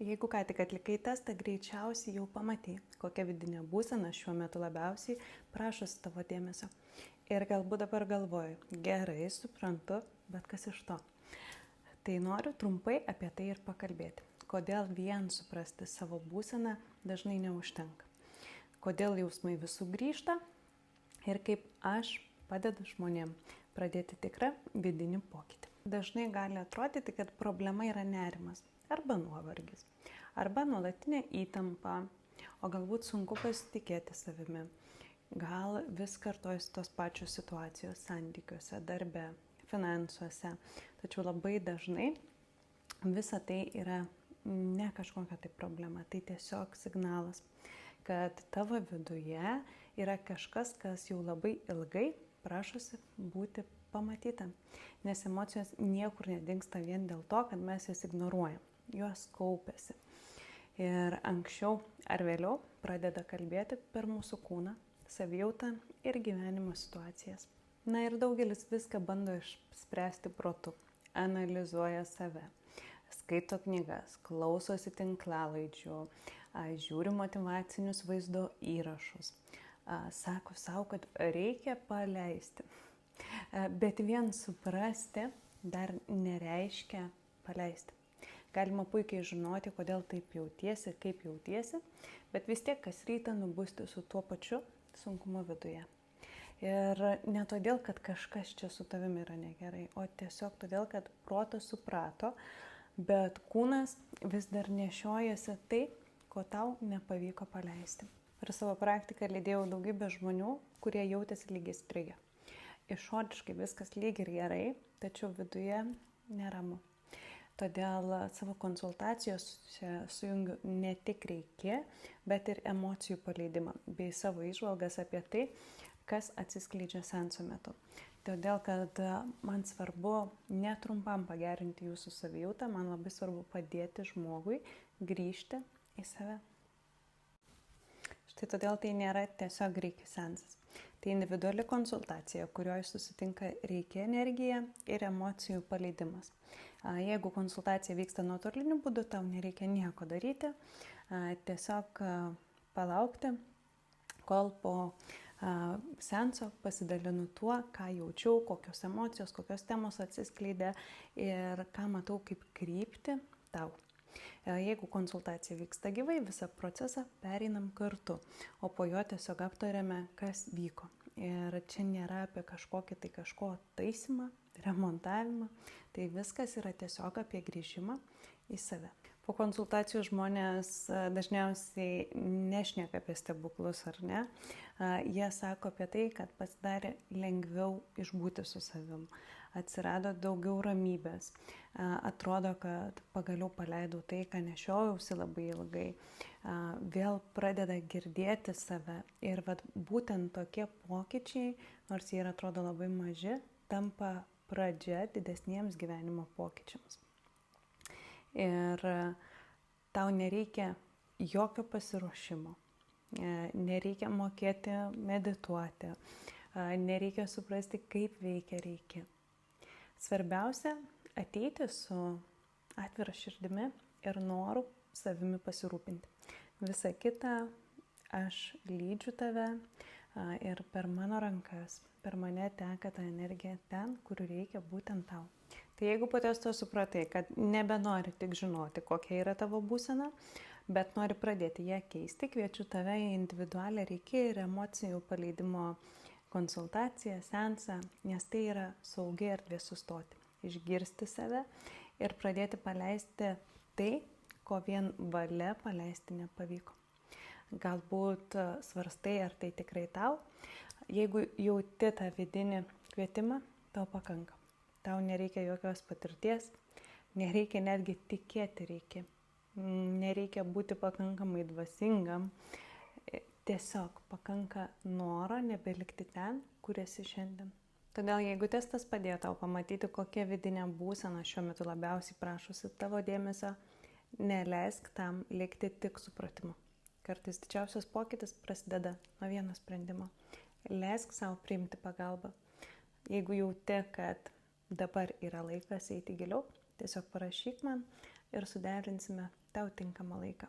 Jeigu ką tik atlikai testą, greičiausiai jau pamatai, kokia vidinė būsena šiuo metu labiausiai prašosi tavo dėmesio. Ir galbūt dabar galvoju, gerai, suprantu, bet kas iš to? Tai noriu trumpai apie tai ir pakalbėti. Kodėl vien suprasti savo būseną dažnai neužtenka. Kodėl jausmai vis sugrįžta ir kaip aš padedu žmonėm pradėti tikrą vidinį pokytį. Dažnai gali atrodyti, kad problema yra nerimas arba nuovargis, arba nuolatinė įtampa, o galbūt sunku pasitikėti savimi. Gal vis kartojasi tos pačios situacijos santykiuose, darbe, finansuose. Tačiau labai dažnai visa tai yra ne kažkokia tai problema, tai tiesiog signalas, kad tavo viduje yra kažkas, kas jau labai ilgai prašosi būti pamatyta. Nes emocijos niekur nedingsta vien dėl to, kad mes jas ignoruojam. Jos kaupiasi. Ir anksčiau ar vėliau pradeda kalbėti per mūsų kūną, savijautą ir gyvenimo situacijas. Na ir daugelis viską bando išspręsti protu, analizuoja save, skaito knygas, klausosi tinklalaidžių, žiūri motyvacinius vaizdo įrašus, sako savo, kad reikia paleisti. Bet vien suprasti dar nereiškia paleisti. Galima puikiai žinoti, kodėl taip jautiesi, kaip jautiesi, bet vis tiek kas rytą nubusti su tuo pačiu sunkumu viduje. Ir ne todėl, kad kažkas čia su tavimi yra negerai, o tiesiog todėl, kad protas suprato, bet kūnas vis dar nešiojasi tai, ko tau nepavyko paleisti. Per savo praktiką lydėjau daugybę žmonių, kurie jautėsi lygiai strigę. Išoriškai viskas lyg ir gerai, tačiau viduje neramu. Todėl savo konsultacijose sujungiu ne tik reiki, bet ir emocijų paleidimą bei savo įžvalgas apie tai, kas atsiskleidžia seanso metu. Todėl, kad man svarbu netrumpam pagerinti jūsų savijautą, man labai svarbu padėti žmogui grįžti į save. Štai todėl tai nėra tiesiog reiki seansas. Tai individuali konsultacija, kurioje susitinka reiki energija ir emocijų paleidimas. Jeigu konsultacija vyksta nuotoliniu būdu, tau nereikia nieko daryti, tiesiog palaukti, kol po seanso pasidalinu tuo, ką jaučiau, kokios emocijos, kokios temos atsiskleidė ir ką matau kaip kryptį tau. Jeigu konsultacija vyksta gyvai, visą procesą pereinam kartu, o po jo tiesiog aptariame, kas vyko. Ir čia nėra apie kažkokį tai kažko taisymą, remontavimą, tai viskas yra tiesiog apie grįžimą į save. Po konsultacijų žmonės dažniausiai nešneka apie stebuklus, ar ne? Jie sako apie tai, kad pasidarė lengviau išbūti su savim. Atsirado daugiau ramybės. Atrodo, kad pagaliau paleidau tai, ką nešiojausi labai ilgai. Vėl pradeda girdėti save. Ir būtent tokie pokyčiai, nors jie atrodo labai maži, tampa pradžia didesniems gyvenimo pokyčiams. Ir tau nereikia jokio pasiruošimo, nereikia mokėti medituoti, nereikia suprasti, kaip veikia reiki. Svarbiausia ateiti su atvira širdimi ir noru savimi pasirūpinti. Visa kita, aš lydžiu tave ir per mano rankas, per mane teka ta energija ten, kur reikia būtent tau. Tai jeigu po testo supratai, kad nebenori tik žinoti, kokia yra tavo būsena, bet nori pradėti ją keisti, kviečiu tave į individualią reiki ir emocijų paleidimo konsultaciją, seansą, nes tai yra saugi erdvė sustoti, išgirsti save ir pradėti paleisti tai, ko vien valia paleisti nepavyko. Galbūt svarstai, ar tai tikrai tau. Jeigu jauti tą vidinį kvietimą, tau pakanka. Tau nereikia jokios patirties, nereikia netgi tikėti reikia. Nereikia būti pakankamai dvasingam. Tiesiog pakanka noro nebelikti ten, kur esi šiandien. Todėl jeigu testas padėjo tau pamatyti, kokia vidinė būsena šiuo metu labiausiai prašosi tavo dėmesio, neleisk tam likti tik supratimu. Kartais didžiausias pokytis prasideda nuo vieno sprendimo. Leisk savo priimti pagalbą. Jeigu jauti, kad dabar yra laikas eiti giliau, tiesiog parašyk man ir suderinsime tau tinkamą laiką.